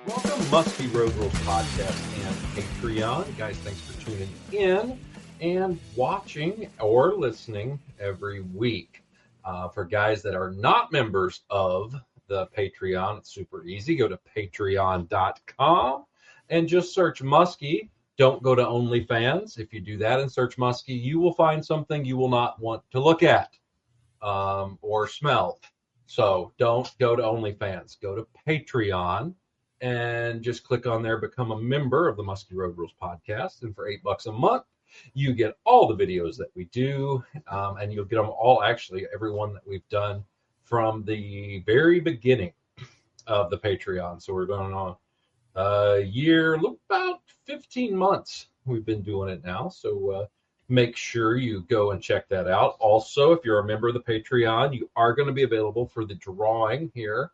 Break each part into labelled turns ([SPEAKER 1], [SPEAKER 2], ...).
[SPEAKER 1] Welcome, Muskie Road Rules Podcast and Patreon. Guys, thanks for tuning in and watching or listening every week. For guys that are not members of the Patreon, it's super easy. Go to patreon.com and just search Muskie. Don't go to OnlyFans. If you do that and search Muskie, you will find something you will not want to look at or smell. So don't go to OnlyFans. Go to Patreon and just click on there, become a member of the Muskie Road Rules Podcast. And for $8 a month, you get all the videos that we do, and you'll get them all, actually, every one that we've done from the very beginning of the Patreon. So we're going on a year, about 15 months we've been doing it now. So make sure you go and check that out. Also, if you're a member of the Patreon, you are going to be available for the drawing here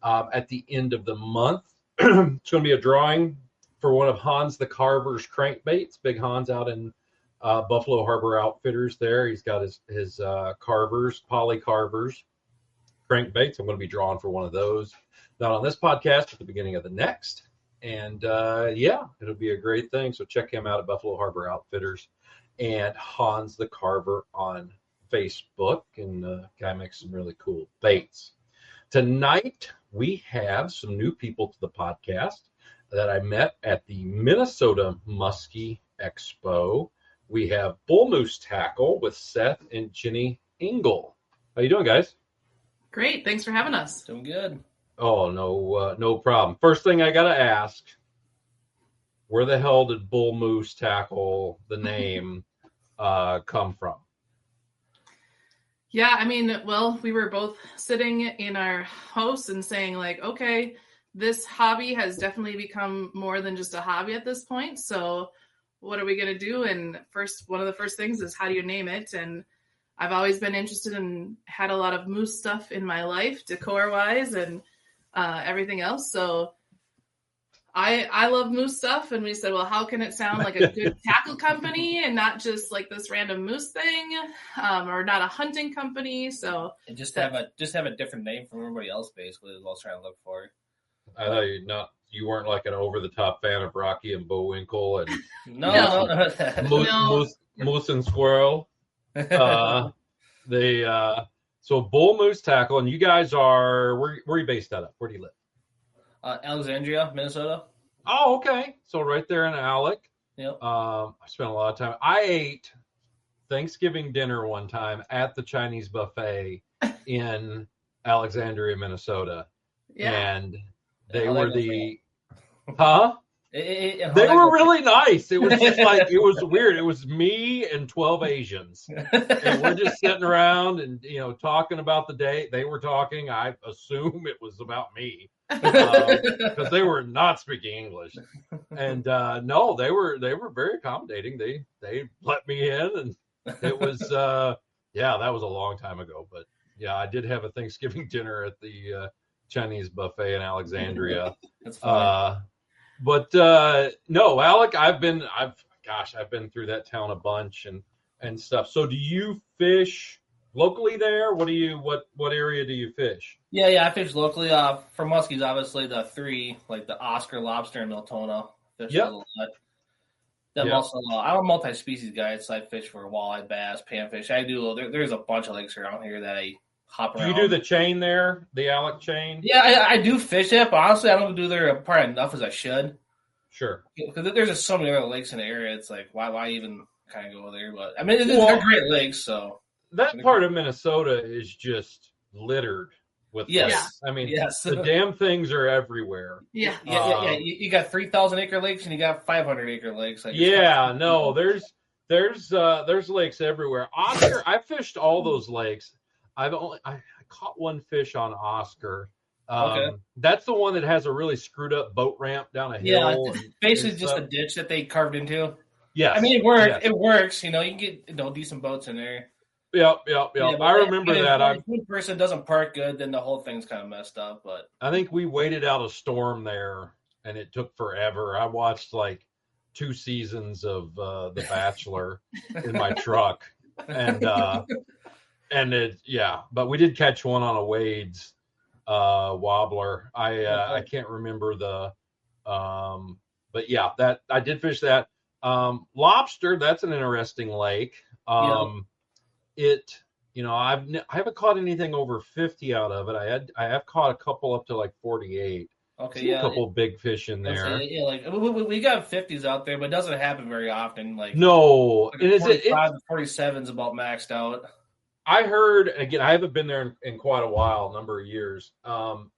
[SPEAKER 1] at the end of the month. It's going to be a drawing for one of Hans the Carver's crankbaits. Big Hans out in Buffalo Harbor Outfitters there. He's got his carvers, poly carvers, crankbaits. I'm going to be drawing for one of those. Not on this podcast, at the beginning of the next. And yeah, it'll be a great thing. So check him out at Buffalo Harbor Outfitters and Hans the Carver on Facebook. And guy makes some really cool baits. Tonight, we have some new people to the podcast that I met at the Minnesota Muskie Expo. We have Bull Moose Tackle with Seth and Jenny Engel. How you doing, guys?
[SPEAKER 2] Great. Thanks for having us.
[SPEAKER 3] Doing good.
[SPEAKER 1] Oh, no problem. First thing I got to ask, where the hell did Bull Moose Tackle, the name, come from?
[SPEAKER 2] Yeah, I mean, well, we were both sitting in our house and saying, like, okay, this hobby has definitely become more than just a hobby at this point. So what are we going to do? And one of the first things is, how do you name it? And I've always been interested and had a lot of moose stuff in my life, decor-wise and everything else. So I love moose stuff, and we said, well, how can it sound like a good tackle company and not just like this random moose thing, or not a hunting company? So
[SPEAKER 3] and just have a different name from everybody else, basically, is what I was trying to look for.
[SPEAKER 1] I thought you weren't like an over the top fan of Rocky and Bullwinkle and
[SPEAKER 3] No.
[SPEAKER 1] Moose and Squirrel. So Bull Moose Tackle, and you guys are where are you based out of? Where do you live?
[SPEAKER 3] Alexandria, Minnesota.
[SPEAKER 1] Oh, okay. So right there in Alec.
[SPEAKER 3] Yep.
[SPEAKER 1] I spent a lot of time. I ate Thanksgiving dinner one time at the Chinese buffet in Alexandria, Minnesota.
[SPEAKER 2] yeah.
[SPEAKER 1] And they were They
[SPEAKER 3] They
[SPEAKER 1] were really nice. It was just like, it was weird. It was me and 12 Asians. And we're just sitting around and, talking about the day. They were talking. I assume it was about me because they were not speaking English. And no, they were very accommodating. They let me in, and it was, that was a long time ago. But yeah, I did have a Thanksgiving dinner at the Chinese buffet in Alexandria.
[SPEAKER 3] That's funny.
[SPEAKER 1] But no, Alec, I've been through that town a bunch and stuff. So do you fish locally there? What area do you fish?
[SPEAKER 3] Yeah, I fish locally. For muskies, obviously the three, like the Oscar, lobster, and Miltona. Fish a little bit. Then also, I'm a multi-species guy, so I fish for walleye, bass, panfish. I do. There's a bunch of lakes around here that I hop around.
[SPEAKER 1] Do you do the chain there, the Alec chain?
[SPEAKER 3] Yeah, I do fish it, but honestly, I don't do there probably enough as I should.
[SPEAKER 1] Sure.
[SPEAKER 3] Because there's just so many other lakes in the area. It's like, why even kind of go there? But I mean, they're great lakes. So
[SPEAKER 1] that part of Minnesota is just littered with lakes. I mean, the damn things are everywhere.
[SPEAKER 2] Yeah.
[SPEAKER 3] You got 3,000 acre lakes and you got 500 acre lakes.
[SPEAKER 1] There's lakes everywhere. Oscar, I fished all those lakes. I caught one fish on Oscar.
[SPEAKER 3] Okay.
[SPEAKER 1] That's the one that has a really screwed up boat ramp down a hill.
[SPEAKER 3] Yeah, basically just a ditch that they carved into.
[SPEAKER 1] Yes.
[SPEAKER 3] I mean, it works. Yes. It works. You can get decent boats in there.
[SPEAKER 1] Yep. I remember that.
[SPEAKER 3] If one person doesn't park good, then the whole thing's kind of messed up. But
[SPEAKER 1] I think we waited out a storm there, and it took forever. I watched like 2 seasons of The Bachelor in my truck, and but we did catch one on a Wade's wobbler. I can't remember the But yeah, that I did fish that. Lobster, that's an interesting lake. It, I haven't caught anything over 50 out of it. I have caught a couple up to like 48.
[SPEAKER 3] Okay,
[SPEAKER 1] Seen a couple big fish in there.
[SPEAKER 3] Like we got 50s out there, but it doesn't happen very often. Like
[SPEAKER 1] no,
[SPEAKER 3] and is 45 to 47 is about maxed out.
[SPEAKER 1] I heard, again, I haven't been there in quite a while, a number of years.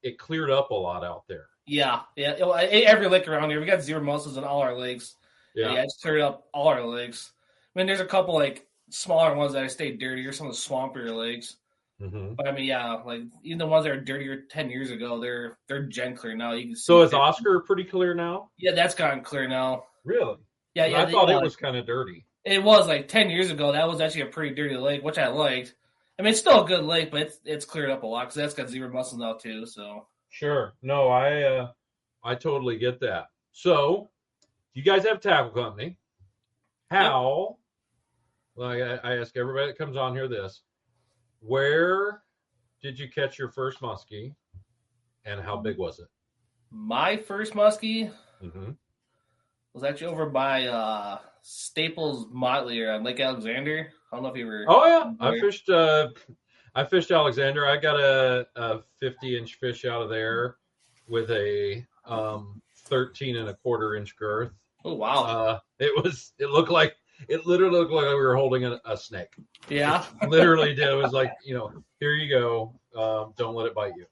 [SPEAKER 1] It cleared up a lot out there.
[SPEAKER 3] Yeah. Every lake around here, we got zero mussels in all our lakes.
[SPEAKER 1] Yeah,
[SPEAKER 3] it's cleared up all our lakes. I mean, there's a couple like smaller ones that stayed dirty, or some of the swampier lakes.
[SPEAKER 1] Mm-hmm.
[SPEAKER 3] But I mean, like even the ones that were dirtier 10 years ago, they're gen clear now. You can see.
[SPEAKER 1] So is Oscar pretty clear now?
[SPEAKER 3] Yeah, that's gotten clear now.
[SPEAKER 1] Really?
[SPEAKER 3] Yeah.
[SPEAKER 1] I thought it was kind of dirty.
[SPEAKER 3] It was like 10 years ago. That was actually a pretty dirty lake, which I liked. I mean, it's still a good lake, but it's cleared up a lot because that's got zero mussels now too. So
[SPEAKER 1] sure, no, I totally get that. So you guys have a tackle company. How? Well, I ask everybody that comes on here this: where did you catch your first muskie, and how big was it?
[SPEAKER 3] My first muskie
[SPEAKER 1] mm-hmm.
[SPEAKER 3] was actually over by Staples Motley on Lake Alexander. I don't know if you were.
[SPEAKER 1] Oh yeah, I fished Alexander. I got a 50-inch fish out of there with a 13.25-inch girth.
[SPEAKER 3] Oh wow!
[SPEAKER 1] It literally looked like we were holding a snake.
[SPEAKER 3] Yeah,
[SPEAKER 1] it literally did. It was like, here you go. Don't let it bite you.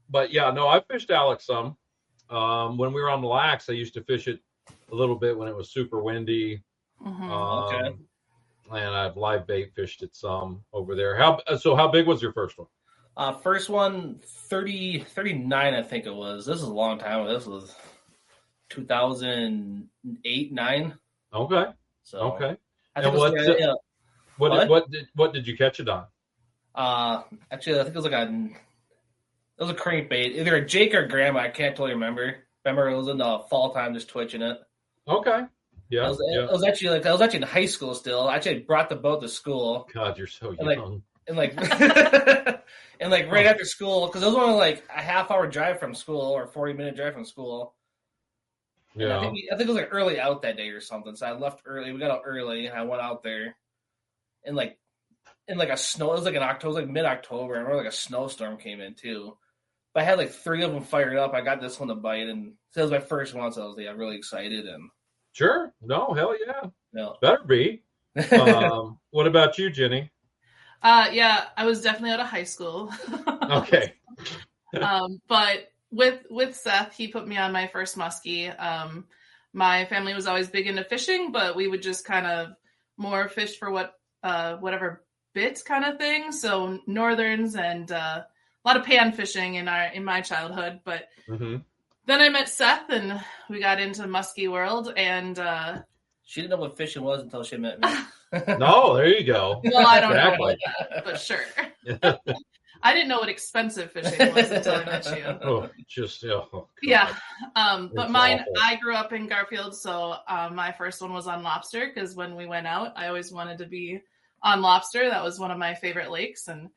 [SPEAKER 1] But yeah, no, I fished Alex some. When we were on the Lax, I used to fish it a little bit when it was super windy.
[SPEAKER 2] Mm-hmm.
[SPEAKER 3] Okay.
[SPEAKER 1] And I've live bait fished it some over there. How big was your first one?
[SPEAKER 3] First one, 39, I think it was. This is a long time ago. This was 2008, 9.
[SPEAKER 1] Okay.
[SPEAKER 3] So
[SPEAKER 1] okay.
[SPEAKER 3] And
[SPEAKER 1] what did you catch it on?
[SPEAKER 3] Actually, I think it was a crankbait, either a Jake or Grandma. I can't totally remember. Remember, it was in the fall time, just twitching it.
[SPEAKER 1] Okay. Yeah.
[SPEAKER 3] I was actually in high school still. I actually brought the boat to school.
[SPEAKER 1] God, you're so young.
[SPEAKER 3] And right after school, because it was only like a half-hour drive from school or 40-minute drive from school. Yeah. I think it was like early out that day or something. So I left early. We got out early, and I went out there, and like a snow. It was like in October, it was like mid-October. I remember like a snowstorm came in too. But I had like 3 of them fired up. I got this one to bite, and so it was my first one. So I was really excited and.
[SPEAKER 1] Sure. No, hell yeah.
[SPEAKER 3] No.
[SPEAKER 1] Better be. What about you, Jenny?
[SPEAKER 2] Yeah, I was definitely out of high school.
[SPEAKER 1] Okay.
[SPEAKER 2] But with Seth, he put me on my first muskie. My family was always big into fishing, but we would just kind of more fish for whatever bit kind of thing. So northerns and a lot of pan fishing in my childhood, but. Mm-hmm. Then I met Seth, and we got into muskie world, and
[SPEAKER 3] she didn't know what fishing was until she met me.
[SPEAKER 1] No, there you go.
[SPEAKER 2] Well, I don't know about that, but sure. I didn't know what expensive fishing was until I met you. Yeah. But mine, awful. I grew up in Garfield, so my first one was on lobster, because when we went out, I always wanted to be on lobster. That was one of my favorite lakes, and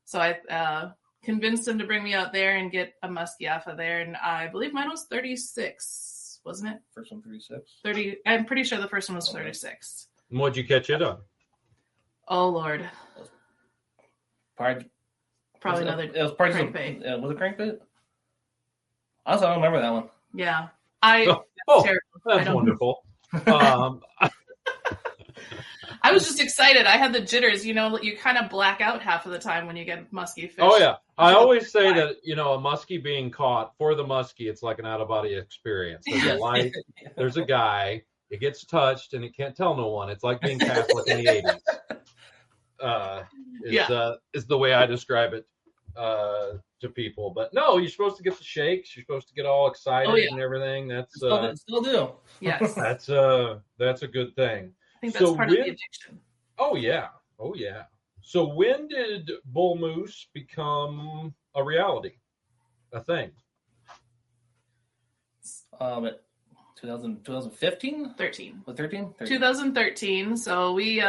[SPEAKER 2] so I convinced him to bring me out there and get a muskie off of there, and I believe mine was 36, wasn't it?
[SPEAKER 3] First one 36?
[SPEAKER 2] 30. I'm pretty sure the first one was 36.
[SPEAKER 1] And what'd you catch it on?
[SPEAKER 2] Oh Lord.
[SPEAKER 3] Probably
[SPEAKER 2] another crankbait.
[SPEAKER 3] Was it crankbait? I don't remember that one.
[SPEAKER 2] Yeah.
[SPEAKER 1] That's wonderful.
[SPEAKER 2] I was just excited. I had the jitters. You kind of black out half of the time when you get muskie fish.
[SPEAKER 1] Oh, yeah. I always say that, a muskie being caught, for the muskie, it's like an out-of-body experience. There's a light, there's a guy, it gets touched, and it can't tell no one. It's like being Catholic in the 80s. Is the way I describe it to people. But no, you're supposed to get the shakes. You're supposed to get all excited and everything. That's
[SPEAKER 3] still do.
[SPEAKER 2] Yes.
[SPEAKER 1] That's a good thing.
[SPEAKER 2] I think that's part of the addiction.
[SPEAKER 1] Oh yeah. So when did bull moose become a reality, a thing?
[SPEAKER 3] 2015?
[SPEAKER 2] 13.
[SPEAKER 3] What, 13?
[SPEAKER 2] 2013. So we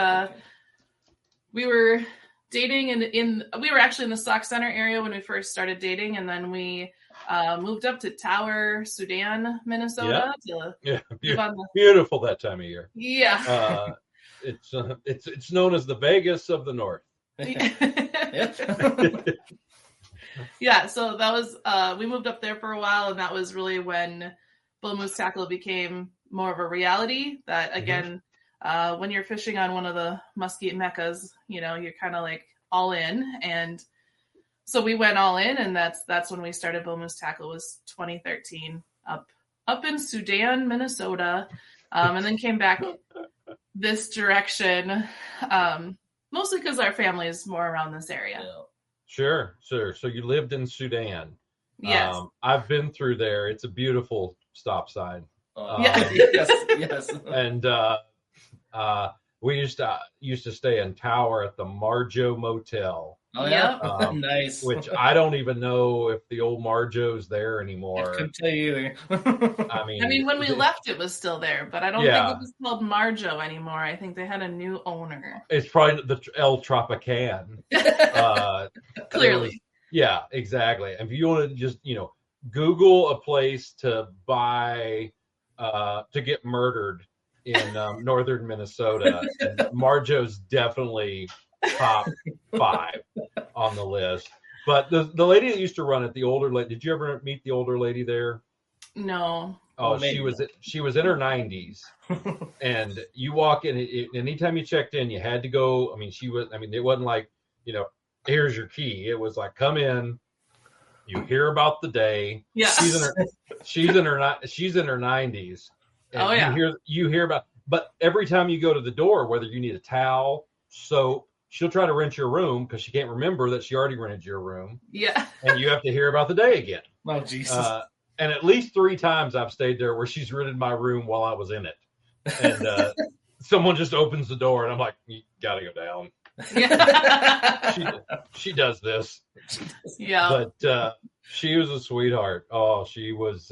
[SPEAKER 2] were dating in we were actually in the Stock Center area when we first started dating, and then we moved up to Tower, Sudan, Minnesota.
[SPEAKER 1] Beautiful that time of year.
[SPEAKER 2] Yeah.
[SPEAKER 1] It's known as the Vegas of the North.
[SPEAKER 2] Yeah, so that was we moved up there for a while, and that was really when bull moose tackle became more of a reality. That again, when you're fishing on one of the muskie meccas, you're kind of like all in, and so we went all in, and that's when we started bull moose tackle. Was 2013 up in Sudan, Minnesota, and then came back this direction, mostly because our family is more around this area.
[SPEAKER 3] Yeah.
[SPEAKER 1] Sure. So you lived in Sudan.
[SPEAKER 2] Yes.
[SPEAKER 1] I've been through there. It's a beautiful stop sign.
[SPEAKER 3] Yes.
[SPEAKER 1] And we used to stay in Tower at the Marjo Motel.
[SPEAKER 3] Oh yeah,
[SPEAKER 1] nice. Which I don't even know if the old Marjo's there anymore.
[SPEAKER 3] I couldn't tell you either.
[SPEAKER 1] I
[SPEAKER 2] mean, when we left, it was still there, but I don't think it was called Marjo anymore. I think they had a new owner.
[SPEAKER 1] It's probably the El Tropican.
[SPEAKER 2] Clearly.
[SPEAKER 1] Yeah, exactly. And if you want to just Google a place to buy to get murdered in northern Minnesota, and Marjo's definitely top 5 on the list. But the lady that used to run it, the older lady, did you ever meet the older lady there?
[SPEAKER 2] No.
[SPEAKER 1] Oh, she was in her 90s, and you walk in. Anytime you checked in, you had to go. It wasn't like here's your key. It was like, come in. You hear about the day.
[SPEAKER 2] Yeah.
[SPEAKER 1] She's in her 90s. And you hear about. But every time you go to the door, whether you need a towel, soap, she'll try to rent your room because she can't remember that she already rented your room.
[SPEAKER 2] Yeah.
[SPEAKER 1] And you have to hear about the day again.
[SPEAKER 3] Oh, Jesus.
[SPEAKER 1] And at least 3 times I've stayed there where she's rented my room while I was in it. And someone just opens the door and I'm like, you got to go down.
[SPEAKER 2] Yeah.
[SPEAKER 1] She does this.
[SPEAKER 2] Yeah.
[SPEAKER 1] But she was a sweetheart. Oh, she was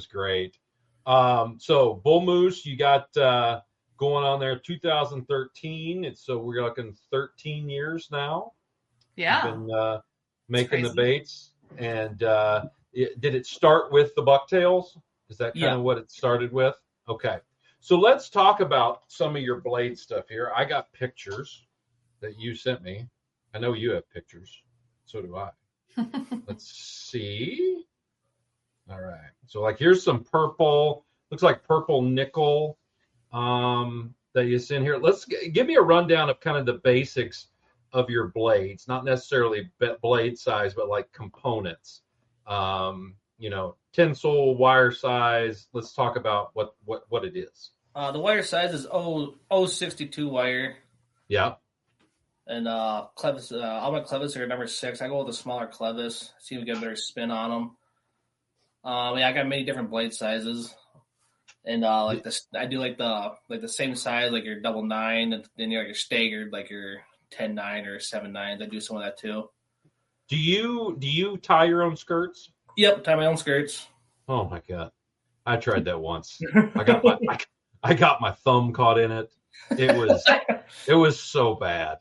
[SPEAKER 1] great. So Bull Moose, you got going on there 2013. So we're looking 13 years now.
[SPEAKER 2] Yeah.
[SPEAKER 1] You've been making the baits. And did it start with the bucktails? Is that kind of what it started with? Okay. So let's talk about some of your blade stuff here. I got pictures that you sent me. I know you have pictures. So do I. Let's see. All right. So here's some purple, looks like purple nickel that you sent here. Let's give me a rundown of kind of the basics of your blades, not necessarily blade size, but like components. Tinsel, wire size. Let's talk about what it is.
[SPEAKER 3] The wire size is 062 wire.
[SPEAKER 1] Yeah.
[SPEAKER 3] And clevis, all my clevis are number 6. I go with a smaller clevis, see if we get a better spin on them. I got many different blade sizes, and I do the same size, like your 9, and then you're staggered, like your 10-9 or 7-9. I do some of that too.
[SPEAKER 1] Do you tie your own skirts?
[SPEAKER 3] Yep, tie my own skirts.
[SPEAKER 1] Oh my God, I tried that once. I got my thumb caught in it. It was so bad.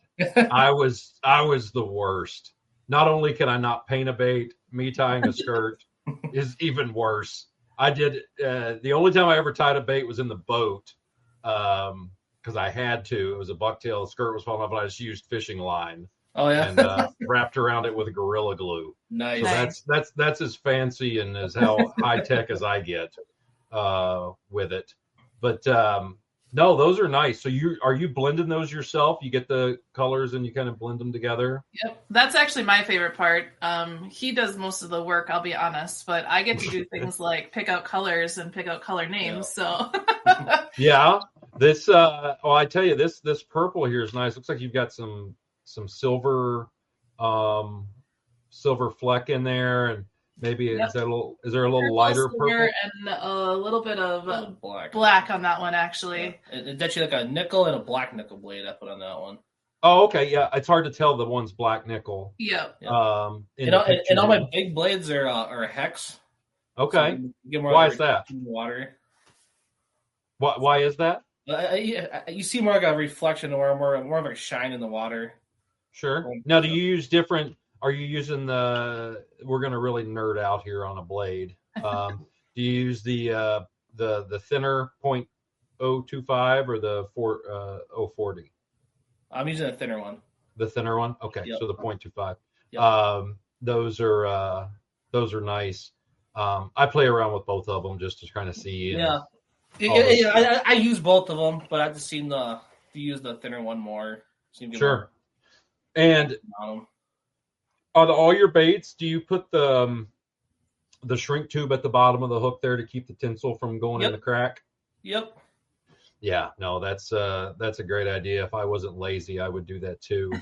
[SPEAKER 1] I was the worst. Not only can I not paint a bait, me tying a skirt is even worse. I did the only time I ever tied a bait was in the boat because I had to. It was a bucktail. The skirt was falling off, and I just used fishing line.
[SPEAKER 3] Oh yeah,
[SPEAKER 1] and wrapped around it with Gorilla Glue.
[SPEAKER 3] Nice.
[SPEAKER 1] So that's as fancy and as how high tech as I get with it. But no, those are nice. So are you blending those yourself? You get the colors and you kind of blend them together?
[SPEAKER 2] Yep. That's actually my favorite part. He does most of the work, I'll be honest, but I get to do things like pick out colors and pick out color names.
[SPEAKER 3] Yeah.
[SPEAKER 2] So
[SPEAKER 1] yeah. This I tell you, this purple here is nice. Looks like you've got some silver fleck in there, and maybe is there a little lighter purple
[SPEAKER 2] and a little bit of black on that one actually.
[SPEAKER 3] Yeah. It's actually like a nickel and a black nickel blade I put on that one.
[SPEAKER 1] Oh, okay, yeah. It's hard to tell the one's black nickel.
[SPEAKER 2] Yeah.
[SPEAKER 3] And all my big blades are hex.
[SPEAKER 1] Okay.
[SPEAKER 3] So
[SPEAKER 1] why is that?
[SPEAKER 3] Water.
[SPEAKER 1] Why is that?
[SPEAKER 3] You see more like a reflection or more of a shine in the water.
[SPEAKER 1] Sure. Now, do you use different? Are you using the? We're going to really nerd out here on a blade. Do you use the thinner .025 or the 040?
[SPEAKER 3] I'm using a thinner one.
[SPEAKER 1] The thinner one. Okay,
[SPEAKER 3] Yep.
[SPEAKER 1] so the .25.
[SPEAKER 3] Yep.
[SPEAKER 1] Those are nice. I play around with both of them just to kind of see.
[SPEAKER 3] Yeah. I use both of them, but I just seem to use the thinner one more.
[SPEAKER 1] Sure. And on all your baits, do you put the shrink tube at the bottom of the hook there to keep the tinsel from going in the crack?
[SPEAKER 3] Yep.
[SPEAKER 1] Yeah, no, that's a great idea. If I wasn't lazy, I would do that too.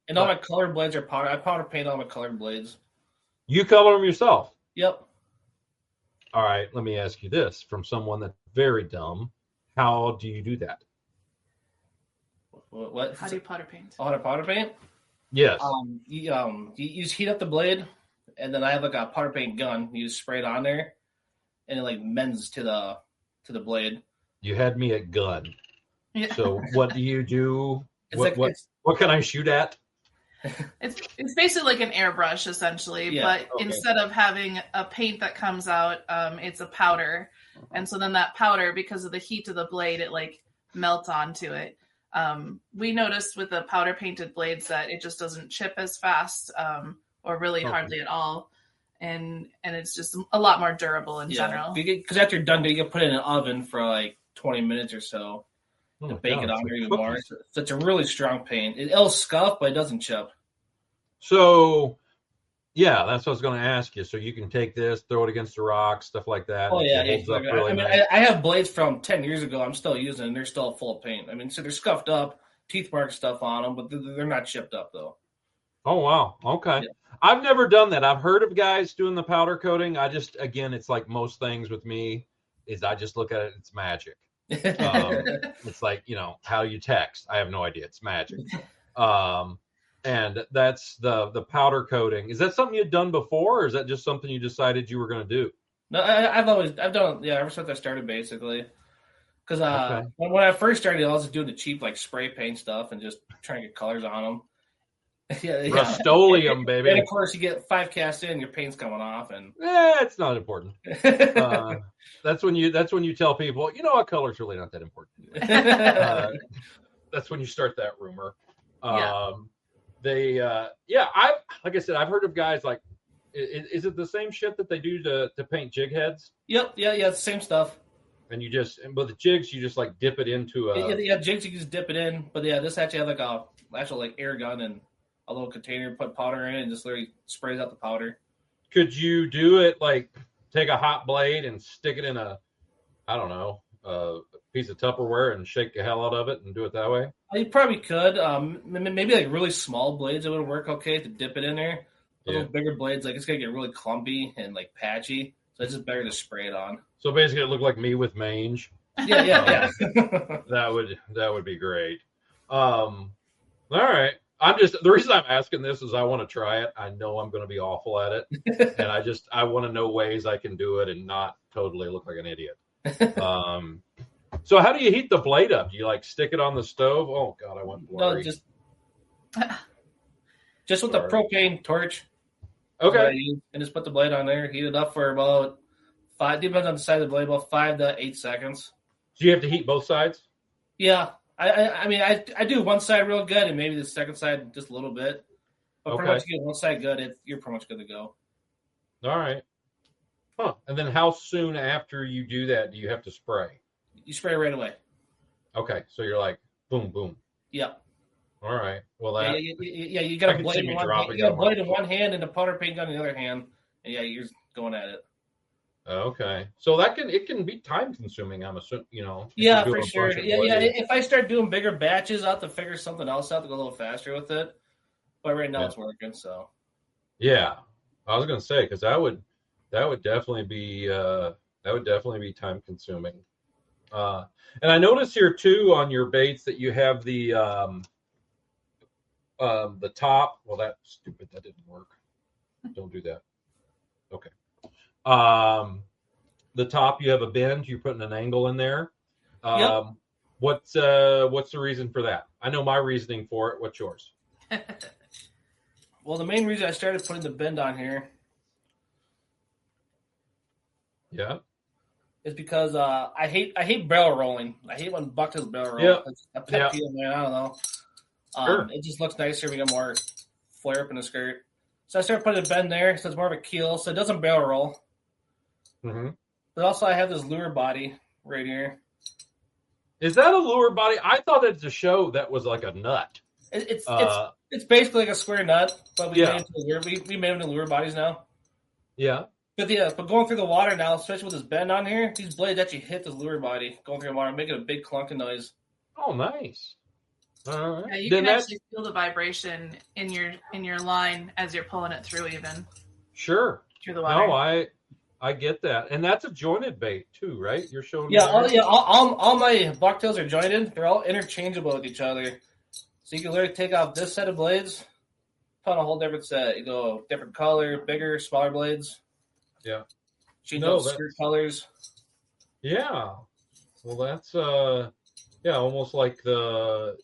[SPEAKER 3] And all my colored blades are powder. I powder paint all my colored blades.
[SPEAKER 1] You color them yourself?
[SPEAKER 3] Yep.
[SPEAKER 1] All right, let me ask you this from someone that's very dumb. How do you do that?
[SPEAKER 3] What?
[SPEAKER 2] How do you powder paint?
[SPEAKER 3] Oh, how to powder paint?
[SPEAKER 1] Yes.
[SPEAKER 3] You just heat up the blade, and then I have like a powder paint gun. You just spray it on there, and it like mends to the blade.
[SPEAKER 1] You had me at gun.
[SPEAKER 2] Yeah.
[SPEAKER 1] So what do you do?
[SPEAKER 3] It's
[SPEAKER 1] What can I shoot at?
[SPEAKER 2] It's basically like an airbrush essentially, but instead of having a paint that comes out, it's a powder, and so then that powder, because of the heat of the blade, it like melts onto it. We noticed with the powder painted blades that it just doesn't chip as fast, or really hardly at all, and it's just a lot more durable in general.
[SPEAKER 3] Because after you're done, you can put it in an oven for like 20 minutes or so to bake it on there even more. So it's a really strong paint. It'll scuff, but it doesn't chip.
[SPEAKER 1] So, yeah, that's what I was going to ask you. So you can take this, throw it against the rock, stuff like that.
[SPEAKER 3] Oh, yeah.
[SPEAKER 1] It holds up really nice.
[SPEAKER 3] I have blades from 10 years ago I'm still using, and they're still full of paint. I mean, so they're scuffed up, teeth mark stuff on them, but they're not chipped up, though.
[SPEAKER 1] Oh, wow. Okay.
[SPEAKER 3] Yeah.
[SPEAKER 1] I've never done that. I've heard of guys doing the powder coating. Again, it's like most things with me is I just look at it. It's magic. It's like, how you text. I have no idea. It's magic. And that's the powder coating. Is that something you'd done before, or is that just something you decided you were going to do?
[SPEAKER 3] No, I've done it, ever since I started, basically. Because when I first started, I was doing the cheap like spray paint stuff and just trying to get colors on them.
[SPEAKER 1] Rust-Oleum, baby.
[SPEAKER 3] And of course, you get 5 casts in, your paint's coming off, and
[SPEAKER 1] it's not important. That's when you tell people, what color's really not that important. That's when you start that rumor. Like I said, I've heard of guys like, is it the same shit that they do to paint jig heads?
[SPEAKER 3] Yep, it's the same stuff.
[SPEAKER 1] And but the jigs, you just like dip it into
[SPEAKER 3] jigs, you can just dip it in. But this actually have like a actual like air gun and a little container, put powder in, and just literally sprays out the powder.
[SPEAKER 1] Could you do it like take a hot blade and stick it in a piece of Tupperware and shake the hell out of it and do it that way?
[SPEAKER 3] You probably could. Maybe like really small blades, it would work okay to dip it in there. Those bigger blades, like it's gonna get really clumpy and like patchy, so it's just better to spray it on.
[SPEAKER 1] So basically, it looked like me with mange.
[SPEAKER 3] Yeah.
[SPEAKER 1] That would be great. All right. The reason I'm asking this is I want to try it. I know I'm going to be awful at it, and I want to know ways I can do it and not totally look like an idiot. So how do you heat the blade up? Do you like stick it on the stove? Oh God, I went blurry.
[SPEAKER 3] No, just with the propane torch.
[SPEAKER 1] Okay.
[SPEAKER 3] And just put the blade on there, heat it up for about 5. Depends on the size of the blade, about 5 to 8 seconds.
[SPEAKER 1] Do you have to heat both sides?
[SPEAKER 3] Yeah. I do one side real good and maybe the second side just a little bit. But pretty much you get one side good, you're pretty much good to go.
[SPEAKER 1] All right. Huh. And then how soon after you do that do you have to spray?
[SPEAKER 3] You spray right away.
[SPEAKER 1] Okay. So you're like, boom, boom.
[SPEAKER 3] Yep.
[SPEAKER 1] All right. Well,
[SPEAKER 3] you got a blade in one hand. You got a blade in one hand and a powder paint gun in the other hand. And you're going at it.
[SPEAKER 1] Okay, so it can be time consuming. I'm assuming,
[SPEAKER 3] Yeah, for sure. Yeah. If I start doing bigger batches, I'll have to figure something else out to go a little faster with it. But right now it's working. So.
[SPEAKER 1] Yeah, I was gonna say because that would definitely be time consuming. And I notice here too on your baits that you have the top. Well, that's stupid. That didn't work. Don't do that. Okay. The top, you have a bend. You're putting an angle in there.
[SPEAKER 3] Yep.
[SPEAKER 1] What's the reason for that? I know my reasoning for it. What's yours?
[SPEAKER 3] Well, the main reason I started putting the bend on here is because I hate barrel rolling. I hate when bucktails barrel roll.
[SPEAKER 1] Yeah.
[SPEAKER 3] It's a pet peeve, man. I don't know.
[SPEAKER 1] Sure.
[SPEAKER 3] It just looks nicer. We got more flare up in the skirt. So I started putting a bend there, so it's more of a keel, so it doesn't barrel roll.
[SPEAKER 1] Mm-hmm.
[SPEAKER 3] But also I have this lure body right here.
[SPEAKER 1] Is that a lure body? I thought it's a show that was like a nut.
[SPEAKER 3] It's basically like a square nut, but we made we made them into lure bodies now.
[SPEAKER 1] Yeah.
[SPEAKER 3] But going through the water now, especially with this bend on here, these blades actually hit this lure body going through the water, making a big clunking noise.
[SPEAKER 1] Oh, nice. All right.
[SPEAKER 2] Yeah, you can actually feel the vibration in your line as you're pulling it through, even.
[SPEAKER 1] Sure.
[SPEAKER 2] Through the water.
[SPEAKER 1] No, I get that, and that's a jointed bait too, right? You're showing.
[SPEAKER 3] All my bucktails are jointed. They're all interchangeable with each other, so you can literally take off this set of blades, put on a whole different set. You go different color, bigger, smaller blades.
[SPEAKER 1] Yeah.
[SPEAKER 3] Change out skirt colors.
[SPEAKER 1] Yeah. Well, that's almost like the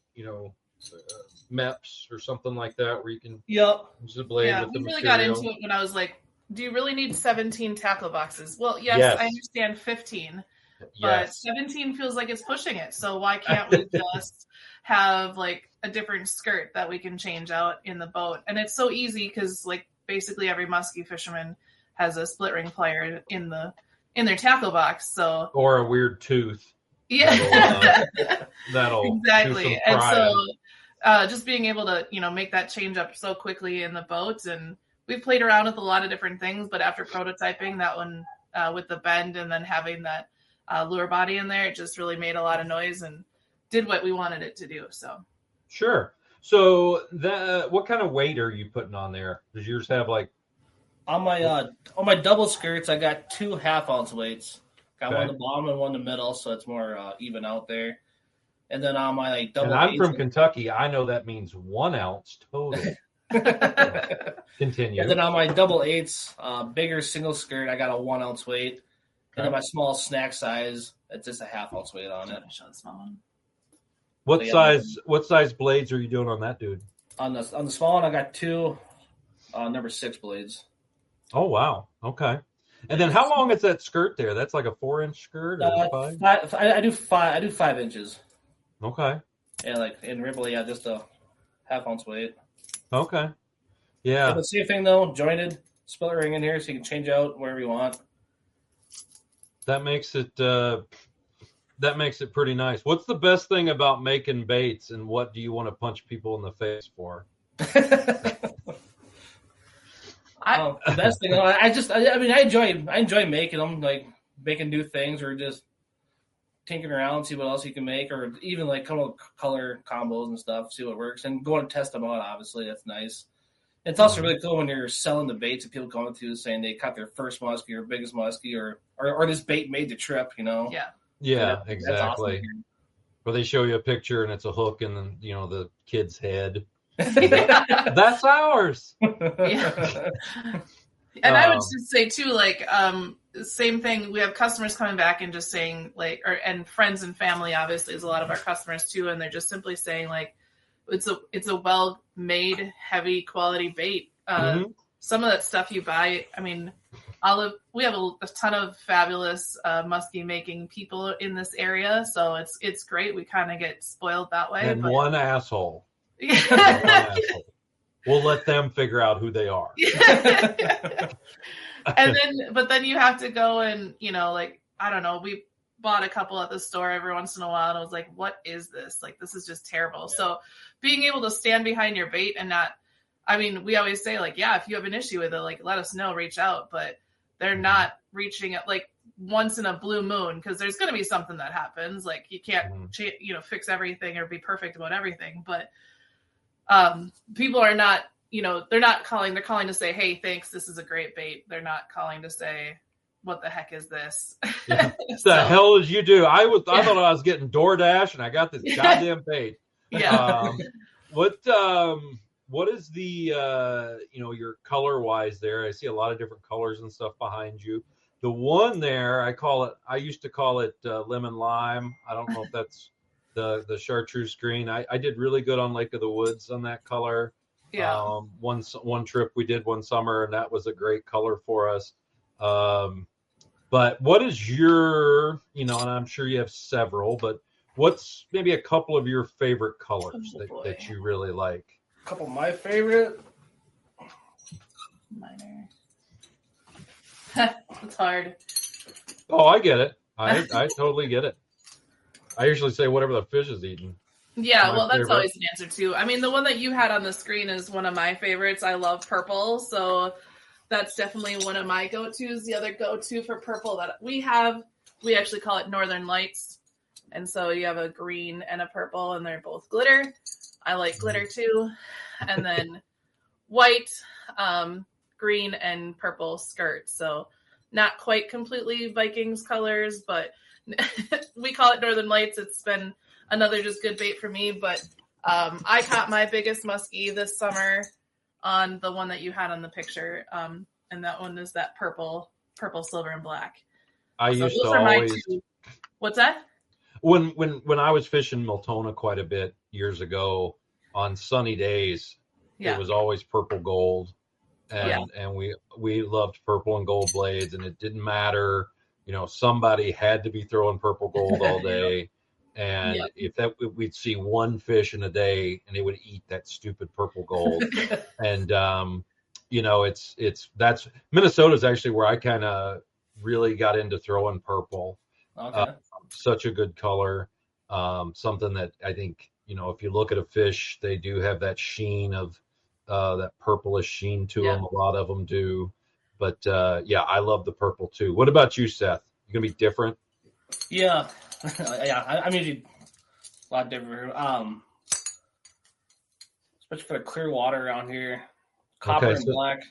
[SPEAKER 1] MEPS or something like that, where you can use the blade with the material.
[SPEAKER 2] We really got into it when I was like, do you really need 17 tackle boxes? Well, yes. I understand 15, but 17 feels like it's pushing it. So why can't we just have like a different skirt that we can change out in the boat? And it's so easy because like basically every muskie fisherman has a split ring plier in their tackle box. So
[SPEAKER 1] or a weird tooth.
[SPEAKER 2] Yeah,
[SPEAKER 1] that'll
[SPEAKER 2] exactly. And so just being able to make that change up so quickly in the boat, and we've played around with a lot of different things, but after prototyping that one with the bend and then having that lure body in there, it just really made a lot of noise and did what we wanted it to do. So
[SPEAKER 1] sure. So what kind of weight are you putting on there? Does yours have like
[SPEAKER 3] on my double skirts? I got 2 half-ounce weights. Got one in the bottom and one in the middle, so it's more even out there. And then on my double. And
[SPEAKER 1] I'm from Kentucky. I know that means 1 ounce total. Continue.
[SPEAKER 3] And then on my double 8s, bigger single skirt, I got a 1 ounce weight. Okay. And then my small snack size, it's just a half-ounce weight on it.
[SPEAKER 2] Show the small one.
[SPEAKER 1] What size blades are you doing on that, dude?
[SPEAKER 3] On the small one, I got 2 number 6 blades.
[SPEAKER 1] Oh wow! Okay. And then how long is that skirt there? That's like a 4-inch skirt or 5?
[SPEAKER 3] I do 5 inches.
[SPEAKER 1] Okay.
[SPEAKER 3] Yeah, like in Ripley, just a half-ounce weight.
[SPEAKER 1] Okay. Yeah.
[SPEAKER 3] So the same thing though, jointed, split ring in here, so you can change out wherever you want.
[SPEAKER 1] That makes it pretty nice. What's the best thing about making baits, and what do you want to punch people in the face for?
[SPEAKER 3] The best thing, I enjoy making them, like making new things or just tinkering around, see what else you can make, or even like color combos and stuff, see what works, and go and test them out. Obviously, that's nice. It's also really cool when you're selling the baits and people coming to you saying they caught their first muskie or biggest muskie or this bait made the trip.
[SPEAKER 1] Yeah, exactly. Awesome. Or they show you a picture and it's a hook and then the kid's head. That's ours.
[SPEAKER 2] Yeah. And I would just say too, like, same thing. We have customers coming back and just saying and friends and family, obviously, is a lot of our customers too. And they're just simply saying like, it's a well-made, heavy quality bait. Some of that stuff you buy, I mean, we have a ton of fabulous muskie making people in this area. So it's great. We kind of get spoiled that way.
[SPEAKER 1] And one asshole. We'll let them figure out who they are.
[SPEAKER 2] But then you have to go and, I don't know, we bought a couple at the store every once in a while and I was like, what is this? Like, this is just terrible. Yeah. So being able to stand behind your bait and not, we always say like, yeah, if you have an issue with it, like, let us know, reach out, but they're not reaching it like once in a blue moon. Cause there's going to be something that happens. Like you can't, fix everything or be perfect about everything, but people are not, they're not calling, they're calling to say, hey, thanks, this is a great bait. They're not calling to say, what the heck is this?
[SPEAKER 1] Yeah. The hell did you do? I thought I was getting DoorDash and I got this goddamn bait.
[SPEAKER 2] Yeah.
[SPEAKER 1] What is the, your color wise there? I see a lot of different colors and stuff behind you. The one there, I used to call it lemon lime. I don't know if that's the chartreuse green. I did really good on Lake of the Woods on that color.
[SPEAKER 2] Yeah.
[SPEAKER 1] One trip we did one summer, and that was a great color for us. But what is your, and I'm sure you have several, but what's maybe a couple of your favorite colors that you really like?
[SPEAKER 3] A couple of my favorite.
[SPEAKER 2] Minor. It's hard.
[SPEAKER 1] Oh, I get it. I totally get it. I usually say whatever the fish is eating.
[SPEAKER 2] Yeah, well, that's always an answer too. I mean, the one that you had on the screen is one of my favorites. I love purple, so that's definitely one of my go-tos. The other go-to for purple that we actually call it Northern Lights. And so you have a green and a purple, and they're both glitter. I like glitter too. And then white, green, and purple skirt. So not quite completely Vikings colors, but we call it Northern Lights. It's been another just good bait for me. But I caught my biggest muskie this summer on the one that you had on the picture. And that one is that purple, silver, and black.
[SPEAKER 1] I used to always.
[SPEAKER 2] What's that?
[SPEAKER 1] When I was fishing Miltona quite a bit years ago, on sunny days, it was always purple gold, and we loved purple and gold blades, and it didn't matter. Somebody had to be throwing purple gold all day, and if we'd see one fish in a day, and they would eat that stupid purple gold, and that's Minnesota's actually where I kind of really got into throwing purple.
[SPEAKER 3] Okay.
[SPEAKER 1] Such a good color. Something that I think, if you look at a fish, they do have that sheen of that purplish sheen to them. A lot of them do. But I love the purple too. What about you, Seth? You gonna be different?
[SPEAKER 3] Yeah. I'm usually a lot different. Especially for the clear water around here. Copper and black.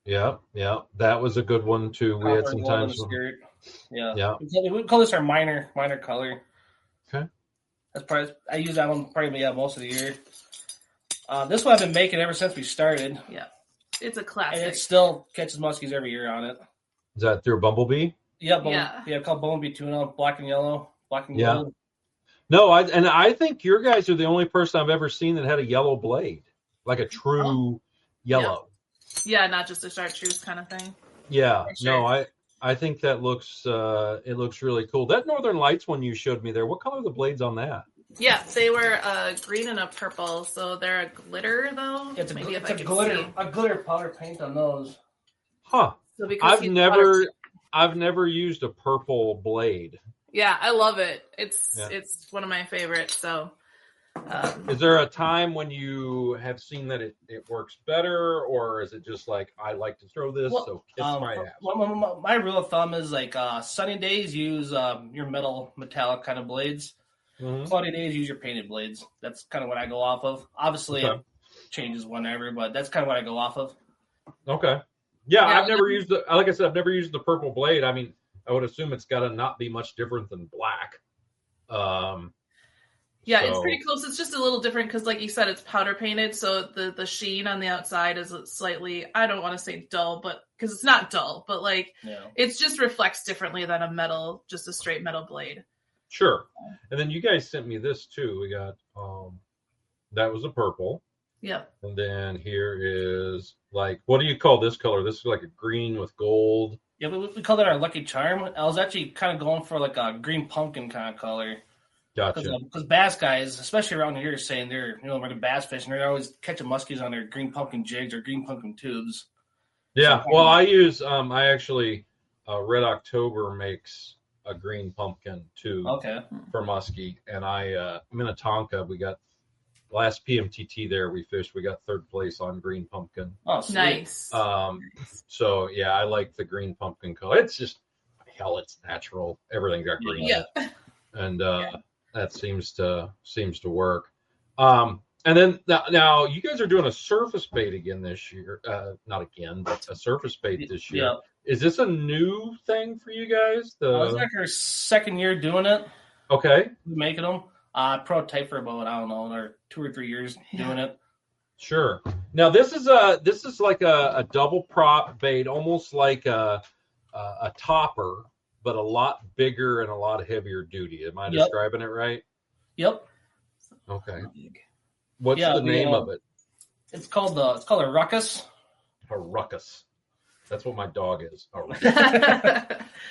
[SPEAKER 1] Yeah. That was a good one too. We had some times.
[SPEAKER 3] Yeah. We call this our minor color.
[SPEAKER 1] Okay.
[SPEAKER 3] That's probably, I use that one probably most of the year. This one I've been making ever since we started.
[SPEAKER 2] Yeah. It's a classic.
[SPEAKER 3] And it still catches muskies every year on it.
[SPEAKER 1] Is that through Bumblebee?
[SPEAKER 3] Yeah, called Bumblebee Tuna, black and yellow, black and gold.
[SPEAKER 1] No, I think your guys are the only person I've ever seen that had a yellow blade, like a true yellow.
[SPEAKER 2] Yeah, not just a chartreuse kind of thing.
[SPEAKER 1] Yeah, sure. No, I think that looks it looks really cool. That Northern Lights one you showed me there, what color are the blades on that?
[SPEAKER 2] Yeah, they were a green and a purple, so they're a glitter though.
[SPEAKER 3] It's a glitter powder paint on those.
[SPEAKER 1] Huh. So I've never used a purple blade.
[SPEAKER 2] Yeah, I love it. It's one of my favorites. So,
[SPEAKER 1] is there a time when you have seen that it works better, or is it just like I like to throw this? So kiss my ass.
[SPEAKER 3] My rule of thumb is like sunny days use your metallic kind of blades. Mm-hmm. Cloudy days use your painted blades. That's kind of what I go off of. Obviously, it changes whenever, but that's kind of what I go off of.
[SPEAKER 1] Okay. Yeah, I've never used like I said, I've never used the purple blade. I mean, I would assume it's got to not be much different than black.
[SPEAKER 2] It's pretty close. It's just a little different because, like you said, it's powder painted, so the sheen on the outside is slightly, I don't want to say dull, but because it's not dull, but it just reflects differently than just a straight metal blade.
[SPEAKER 1] Sure. And then you guys sent me this too. We got that was a purple.
[SPEAKER 2] Yep.
[SPEAKER 1] And then here is what do you call this color? This is like a green with gold.
[SPEAKER 3] Yeah, we call that our Lucky Charm. I was actually kind of going for like a green pumpkin kind of color.
[SPEAKER 1] Gotcha.
[SPEAKER 3] Because bass guys, especially around here, saying they're we're bass fishing, they're always catching muskies on their green pumpkin jigs or green pumpkin tubes.
[SPEAKER 1] Yeah. Well, I use I actually Red October makes a green pumpkin tube for muskie, and I Minnetonka, we got last PMTT there we fished, we got third place on green pumpkin.
[SPEAKER 3] Oh, sweet.
[SPEAKER 2] Nice.
[SPEAKER 1] So yeah, I like the green pumpkin color. It's just it's natural. Everything's got green in it. And that seems to work. And then now you guys are doing a surface bait again this year. Not again, but a surface bait this year.
[SPEAKER 3] Yeah.
[SPEAKER 1] Is this a new thing for you guys?
[SPEAKER 3] It's like our second year doing it.
[SPEAKER 1] Okay.
[SPEAKER 3] Making them. Prototype for about, I don't know, or 2 or 3 years doing it.
[SPEAKER 1] Sure. Now this is like a double prop bait, almost like a topper, but a lot bigger and a lot heavier duty. Am I describing it right?
[SPEAKER 3] Yep.
[SPEAKER 1] Okay. What's the name of it?
[SPEAKER 3] It's called a ruckus.
[SPEAKER 1] A ruckus. That's what my dog is.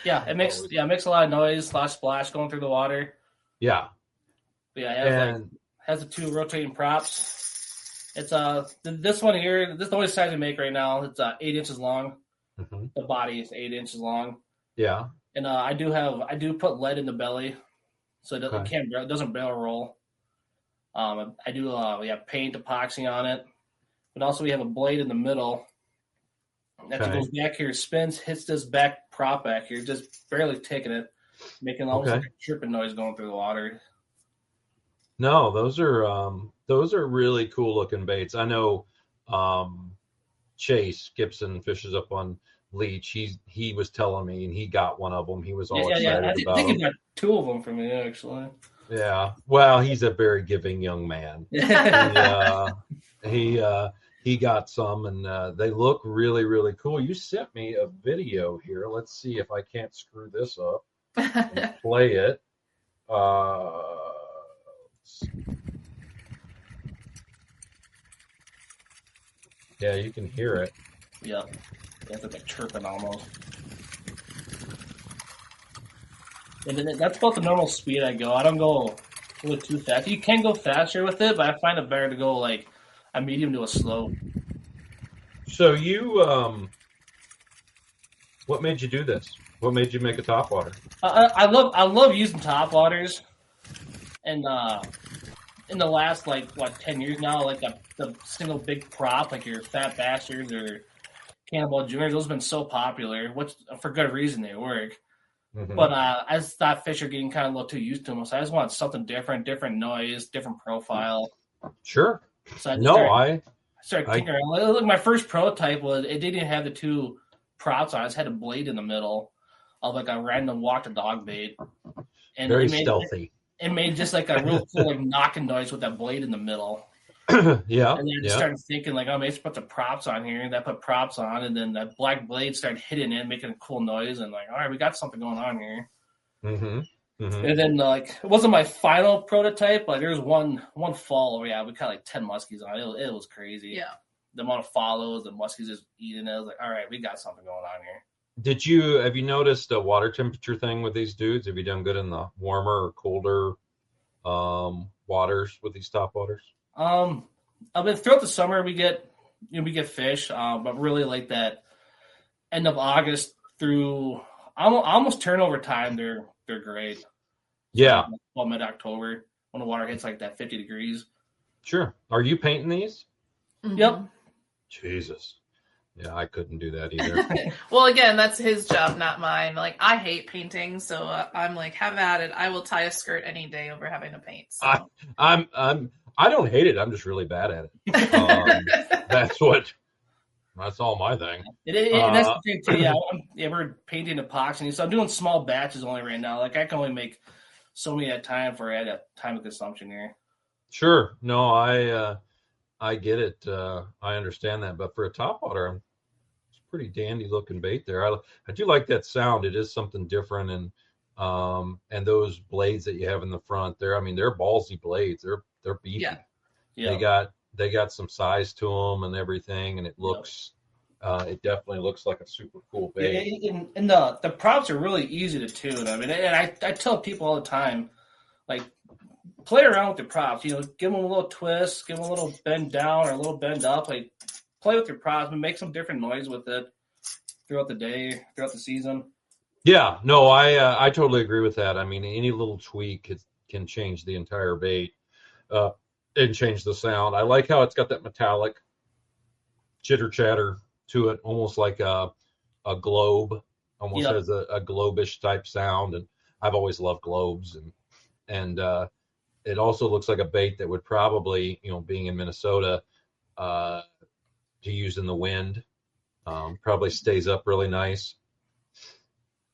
[SPEAKER 3] Yeah, it makes a lot of noise, a lot of splash going through the water.
[SPEAKER 1] Yeah.
[SPEAKER 3] But yeah, it has the 2 rotating props. It's this one here. This is the only size we make right now. It's 8 inches long. Mm-hmm. The body is 8 inches long.
[SPEAKER 1] Yeah.
[SPEAKER 3] And I do put lead in the belly, so it doesn't barrel roll. I do we have paint epoxy on it, but also we have a blade in the middle. That goes back here, spins, hits this back prop back here, just barely taking it, making almost like a chirping noise going through the water.
[SPEAKER 1] No, those are really cool looking baits. I know Chase Gibson fishes up on Leech. He was telling me, and he got one of them. He was all excited about them.
[SPEAKER 3] I think he got 2 of them for me, actually.
[SPEAKER 1] Yeah. Well, he's a very giving young man. He got some, and they look really, really cool. You sent me a video here. Let's see if I can't screw this up and play it. Yeah, you can hear it.
[SPEAKER 3] Yeah. It's like chirping almost. And that's about the normal speed I go. I don't go really too fast. You can go faster with it, but I find it better to go like a medium to a slow.
[SPEAKER 1] So you, what made you do this? What made you make a topwater?
[SPEAKER 3] I love using topwaters, and in the last 10 years now, like the single big prop, like your Fat Bastards or Cannonball Juniors, those have been so popular, which for good reason they work. Mm-hmm. But I just thought fish are getting kind of a little too used to them, so I just wanted something different noise, different profile.
[SPEAKER 1] Sure.
[SPEAKER 3] So I started tinkering. Look, my first prototype it didn't even have the 2 props on. I just had a blade in the middle of like a random walk the dog bait. And
[SPEAKER 1] very stealthy.
[SPEAKER 3] It made just like a real cool knocking noise with that blade in the middle.
[SPEAKER 1] Yeah.
[SPEAKER 3] And then I started thinking maybe put the props on here. And I put props on, and then that black blade started hitting it, making a cool noise. And all right, we got something going on here. Mm-hmm. Mm-hmm. And then it wasn't my final prototype, but there was one fall where we caught 10 muskies on it. It was crazy. Yeah. The amount of follows, the muskies just eating it. I was like, all right, we got something going on here.
[SPEAKER 1] Have you noticed a water temperature thing with these dudes? Have you done good in the warmer or colder waters with these topwaters?
[SPEAKER 3] I mean, throughout the summer we get fish, but really like that end of August through almost turnover time, they're great.
[SPEAKER 1] Yeah.
[SPEAKER 3] Well, mid-October when the water hits that 50 degrees.
[SPEAKER 1] Sure. Are you painting these?
[SPEAKER 3] Mm-hmm. Yep.
[SPEAKER 1] Jesus. Yeah, I couldn't do that either.
[SPEAKER 2] Well, again, that's his job, not mine. I hate painting, so I'm have at it. I will tie a skirt any day over having to paint. So.
[SPEAKER 1] I don't hate it. I'm just really bad at it. That's all my thing.
[SPEAKER 3] That's the thing too. Yeah, we're painting epoxy, so I'm doing small batches only right now. I can only make so many at a time for at a time of consumption here.
[SPEAKER 1] Sure. No, I get it. I understand that. But for a topwater, it's a pretty dandy looking bait there. I do like that sound. It is something different, and those blades that you have in the front there. I mean, they're ballsy blades. They're beefy. Yeah. They got some size to them and everything, and it looks. It definitely looks like a super cool bait.
[SPEAKER 3] Yeah, and the props are really easy to tune. I mean, and I tell people all the time, play around with the props. Give them a little twist, give them a little bend down or a little bend up. Play with your props and make some different noise with it throughout the day, throughout the season.
[SPEAKER 1] Yeah, no, I totally agree with that. I mean, any little tweak can change the entire bait and change the sound. I like how it's got that metallic chitter chatter to it, almost like a globe. Almost has a globe-ish type sound, and I've always loved globes, and it also looks like a bait that would probably, being in Minnesota, to use in the wind, probably stays up really nice,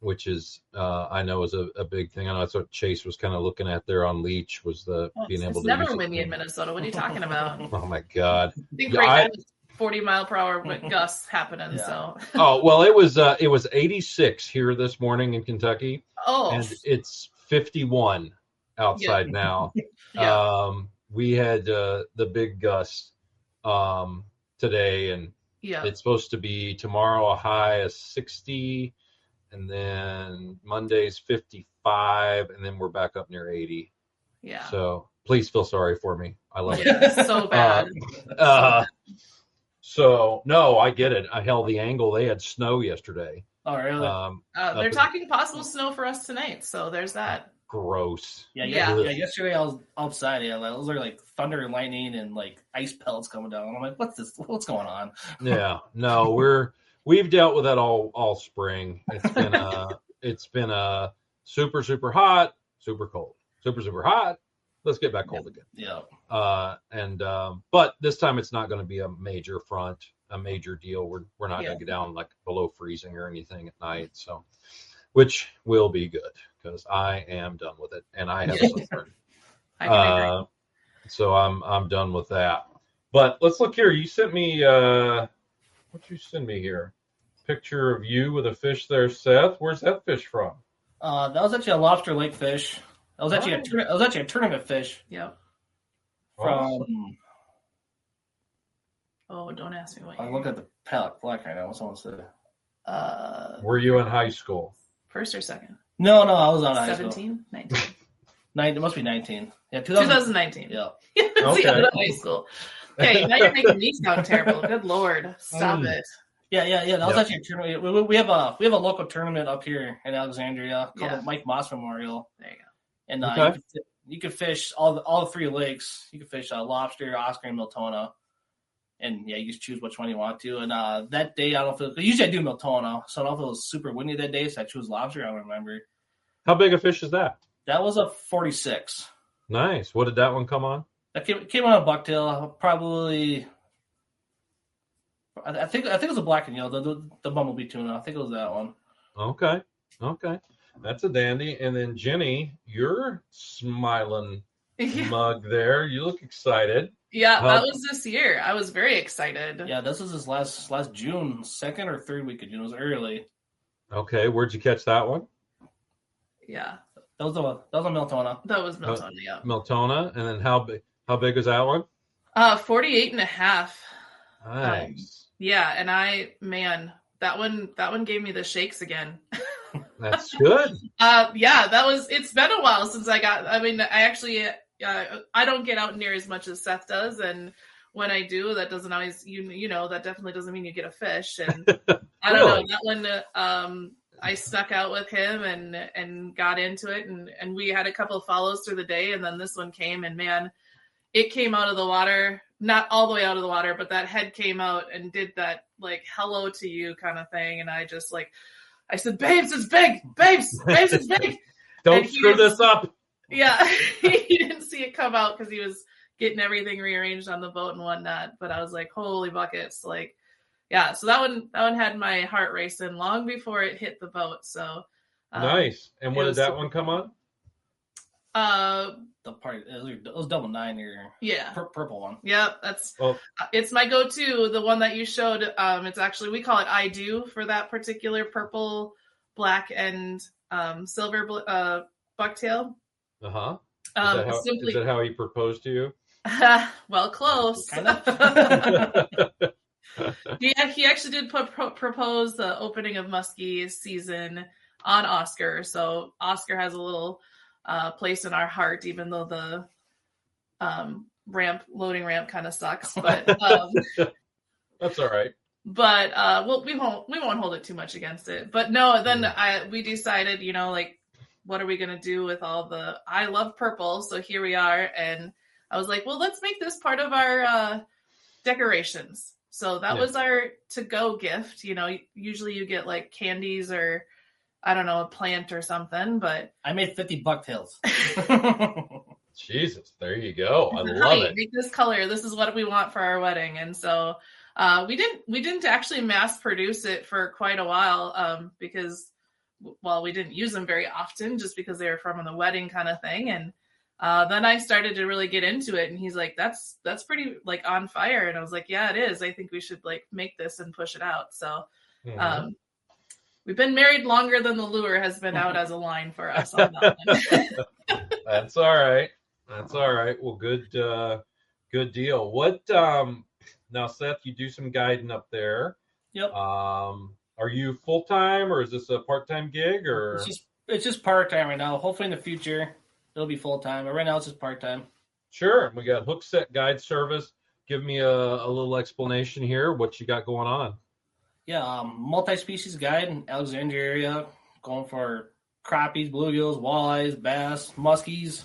[SPEAKER 1] which is, I know is a big thing. I know that's what Chase was kind of looking at there on Leech, was being able to.
[SPEAKER 2] It's never windy in Minnesota. What are you talking about?
[SPEAKER 1] Oh my God!
[SPEAKER 2] I think right now 40 mile per hour gusts happening. Yeah. So.
[SPEAKER 1] Oh well, it was 86 here this morning in Kentucky.
[SPEAKER 2] Oh.
[SPEAKER 1] And it's 51 outside now.
[SPEAKER 2] Yeah.
[SPEAKER 1] We had the big gust today, and it's supposed to be tomorrow a high of 60, and then Monday's 55, and then we're back up near 80.
[SPEAKER 2] Yeah.
[SPEAKER 1] So please feel sorry for me. I love it.
[SPEAKER 2] So bad.
[SPEAKER 1] So no, I get it. I held the angle. They had snow yesterday.
[SPEAKER 3] Oh, really?
[SPEAKER 2] They're talking possible snow for us tonight. So there's that.
[SPEAKER 1] Gross.
[SPEAKER 3] Yeah. Yesterday I was outside. Yeah, it was like thunder and lightning and like ice pellets coming down. I'm like, what's this? What's going on?
[SPEAKER 1] Yeah. No, we've dealt with that all spring. It's been a super, super hot, super cold, super, super hot. Let's get back cold again.
[SPEAKER 3] Yeah.
[SPEAKER 1] But this time it's not going to be a major front, a major deal. We're not going to get down like below freezing or anything at night. So, which will be good because I am done with it and I have suffered. So I'm done with that. But let's look here. You sent me what'd you send me here? Picture of you with a fish there, Seth. Where's that fish from?
[SPEAKER 3] That was actually a lobster lake fish. That was actually a tournament fish.
[SPEAKER 2] Yep.
[SPEAKER 3] From.
[SPEAKER 2] Oh, don't ask me what.
[SPEAKER 3] I look at the palette black right now. What's someone say?
[SPEAKER 1] Were you in high school?
[SPEAKER 2] First or second?
[SPEAKER 3] No, I was on high school.
[SPEAKER 2] 17, 19.
[SPEAKER 3] It must be 19. Yeah,
[SPEAKER 2] 2019.
[SPEAKER 3] Yeah.
[SPEAKER 2] Okay. Out of high school. Okay, now you're making me sound terrible. Good Lord, stop it.
[SPEAKER 3] Yeah. That was actually a tournament. We have a local tournament up here in Alexandria called the Mike Moss Memorial.
[SPEAKER 2] There you go.
[SPEAKER 3] And you can fish all the three lakes. You can fish lobster, Oscar, and Miltona. And you just choose which one you want to. And that day, I don't know if usually I do Miltona, so I don't know if it was super windy that day, so I chose lobster. I don't remember.
[SPEAKER 1] How big a fish is that?
[SPEAKER 3] That was a 46.
[SPEAKER 1] Nice. What did that one come on?
[SPEAKER 3] That came on a bucktail, probably. I think it was a black and yellow, the bumblebee tuna. I think it was that one.
[SPEAKER 1] Okay. That's a dandy. And then Jenny, you're smiling mug there. You look excited.
[SPEAKER 2] Yeah, that was this year. I was very excited.
[SPEAKER 3] Yeah, this was this last June, second or third week of June. It was early.
[SPEAKER 1] Okay, where'd you catch that one?
[SPEAKER 2] Yeah.
[SPEAKER 3] That was a Miltona.
[SPEAKER 2] That was Miltona, yeah.
[SPEAKER 1] Miltona, and then how big was that one?
[SPEAKER 2] 48 and a half.
[SPEAKER 1] Nice.
[SPEAKER 2] Yeah, and that one gave me the shakes again.
[SPEAKER 1] That's good.
[SPEAKER 2] It's been a while since I actually I don't get out near as much as Seth does, and when I do, that doesn't always that definitely doesn't mean you get a fish. And I don't know, that one I stuck out with him and got into it, and we had a couple of follows through the day, and then this one came, and man, it came out of the water, not all the way out of the water, but that head came out and did that like hello to you kind of thing, and I just I said, "Babes, it's big. Babes, it's big."
[SPEAKER 1] Don't screw this up.
[SPEAKER 2] Yeah, he didn't see it come out because he was getting everything rearranged on the boat and whatnot. But I was like, "Holy buckets!" So that one had my heart racing long before it hit the boat. So
[SPEAKER 1] nice. And what did that one come on?
[SPEAKER 3] The part it was double 9 here.
[SPEAKER 2] Yeah,
[SPEAKER 3] purple one.
[SPEAKER 2] Yep, it's my go-to. The one that you showed. It's actually, we call it I Do for that particular purple, black, and silver bucktail.
[SPEAKER 1] Uh-huh. Is that how he proposed to you?
[SPEAKER 2] Well, close.
[SPEAKER 3] Kind of.
[SPEAKER 2] Yeah, he actually did propose the opening of muskie season on Oscar. So Oscar has a little place in our heart, even though the loading ramp kind of sucks. But
[SPEAKER 1] that's all right.
[SPEAKER 2] But we won't hold it too much against it. But no, then we decided, what are we going to do with all I love purple. So here we are. And I was like, well, let's make this part of our decorations. So that was our to-go gift. Usually you get like candies or, I don't know, a plant or something, but
[SPEAKER 3] I made 50 bucktails.
[SPEAKER 1] Jesus, there you go. I love it.
[SPEAKER 2] Make this color. This is what we want for our wedding. And so we didn't actually mass produce it for quite a while because, well, we didn't use them very often just because they were from the wedding kind of thing. And then I started to really get into it, and he's like, that's pretty like on fire. And I was like, yeah, it is. I think we should like make this and push it out. So we've been married longer than the lure has been out as a line for us on that one.
[SPEAKER 1] That's all right. That's all right. Well, good deal. What now, Seth? You do some guiding up there.
[SPEAKER 3] Yep.
[SPEAKER 1] Are you full time or is this a part time gig or?
[SPEAKER 3] It's just part time right now. Hopefully in the future it'll be full time, but right now it's just part time.
[SPEAKER 1] Sure. We got hook set guide service. Give me a little explanation here. What you got going on?
[SPEAKER 3] Yeah, multi-species guide in Alexandria area, going for crappies, bluegills, walleyes, bass, muskies.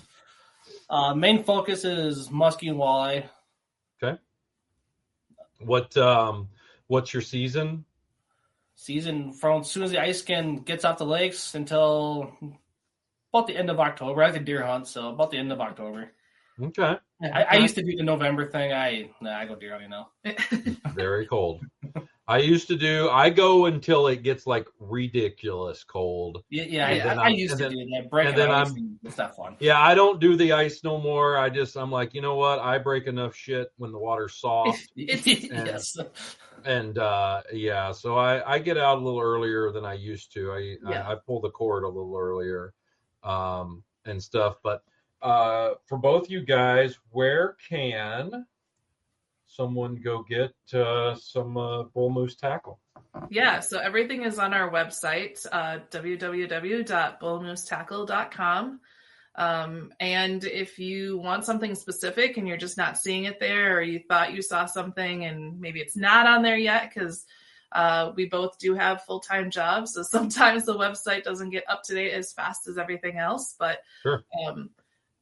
[SPEAKER 3] Main focus is muskie and walleye.
[SPEAKER 1] Okay. What's your season?
[SPEAKER 3] Season from as soon as the ice skin gets off the lakes until about the end of October. I like the deer hunt, so about the end of October.
[SPEAKER 1] Okay.
[SPEAKER 3] I used to do the November thing. I go deer hunting now.
[SPEAKER 1] Very cold. I go until it gets like ridiculous cold.
[SPEAKER 3] Yeah. I used to do that. Breaking ice, it's not fun.
[SPEAKER 1] Yeah, I don't do the ice no more. I'm like, you know what? I break enough shit when the water's soft.
[SPEAKER 3] Yes.
[SPEAKER 1] And so I get out a little earlier than I used to. I pull the cord a little earlier, and stuff. But for both you guys, where can someone go get some bull moose tackle?
[SPEAKER 2] Yeah, so everything is on our website, www.bullmoosetackle.com. And if you want something specific and you're just not seeing it there, or you thought you saw something and maybe it's not on there yet, because we both do have full-time jobs, so sometimes the website doesn't get up to date as fast as everything else, but
[SPEAKER 1] sure.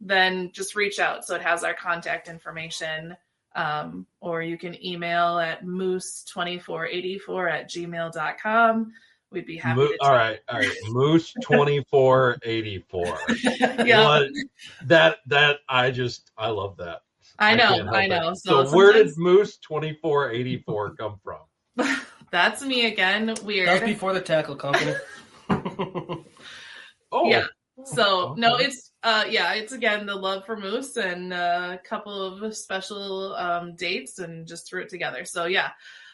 [SPEAKER 2] Then just reach out. So it has our contact information. Or you can email at moose2484@gmail.com. We'd be happy to.
[SPEAKER 1] All right. Moose2484.
[SPEAKER 2] Yeah.
[SPEAKER 1] That I love that.
[SPEAKER 2] I know.
[SPEAKER 1] So where did Moose2484 come from?
[SPEAKER 2] That's me again. Weird.
[SPEAKER 3] That was before the tackle company.
[SPEAKER 1] Oh.
[SPEAKER 2] Yeah. So no, it's again the love for moose and a couple of special dates and just threw it together. So yeah,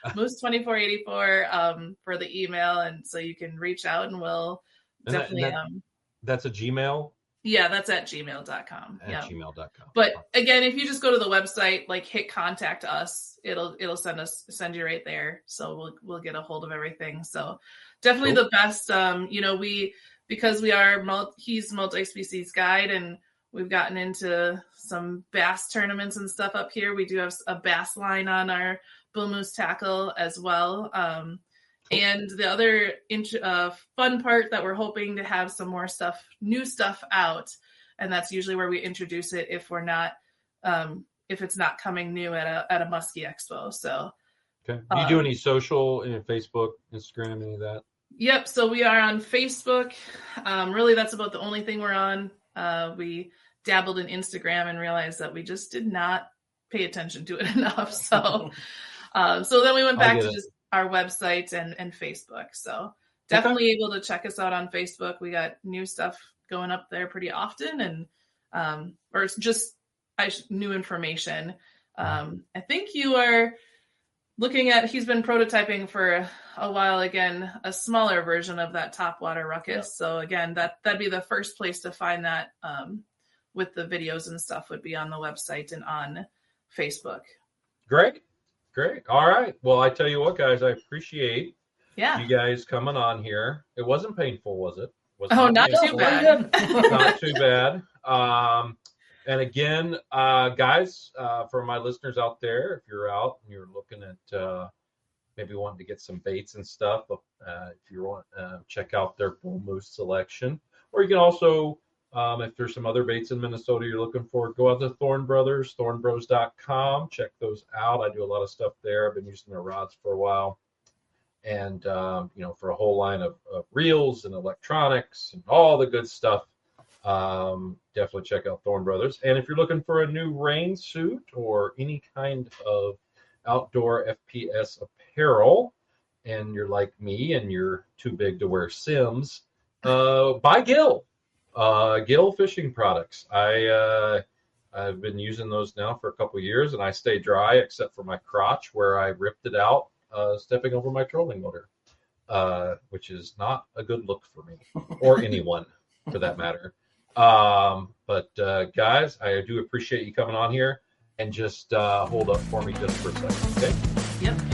[SPEAKER 2] Moose2484 for the email, and so you can reach out and we'll definitely.
[SPEAKER 1] That's a Gmail.
[SPEAKER 2] Yeah, that's at gmail.com.
[SPEAKER 1] Gmail.com.
[SPEAKER 2] But again, if you just go to the website, like hit contact us, it'll send you right there. So we'll get a hold of everything. So definitely cool. The best. Because he's multi-species guide and we've gotten into some bass tournaments and stuff up here. We do have a bass line on our bull moose tackle as well. And the other fun part that we're hoping to have some more new stuff out. And that's usually where we introduce it if it's not coming new at a Muskie Expo. So,
[SPEAKER 1] okay. Do you do any social, Facebook, Instagram, any of that?
[SPEAKER 2] Yep. So we are on Facebook. Really, that's about the only thing we're on. We dabbled in Instagram and realized that we just did not pay attention to it enough. So then we went back to just our website and Facebook. So definitely able to check us out on Facebook. We got new stuff going up there pretty often, and or it's just new information. I think you are looking at, he's been prototyping for a while, again, a smaller version of that topwater ruckus. Yeah. So again, that'd be the first place to find that with the videos and stuff would be on the website and on Facebook.
[SPEAKER 1] Great. All right. Well, I tell you what, guys, I appreciate you guys coming on here. It wasn't painful, was it?
[SPEAKER 2] Not too bad.
[SPEAKER 1] Not too bad. And again, guys, for my listeners out there, if you're out and you're looking at maybe wanting to get some baits and stuff, if you want check out their bull moose selection, or you can also, if there's some other baits in Minnesota you're looking for, go out to Thorn Brothers, thornbros.com. Check those out. I do a lot of stuff there. I've been using their rods for a while. And, for a whole line of reels and electronics and all the good stuff. Definitely check out Thorn Brothers. And if you're looking for a new rain suit or any kind of outdoor FPS apparel, and you're like me and you're too big to wear Sims, buy Gill. Gill fishing products. I've been using those now for a couple of years, and I stay dry except for my crotch where I ripped it out stepping over my trolling motor, which is not a good look for me or anyone for that matter. But guys, I do appreciate you coming on here, and just hold up for me just for a second, okay?
[SPEAKER 2] Yep.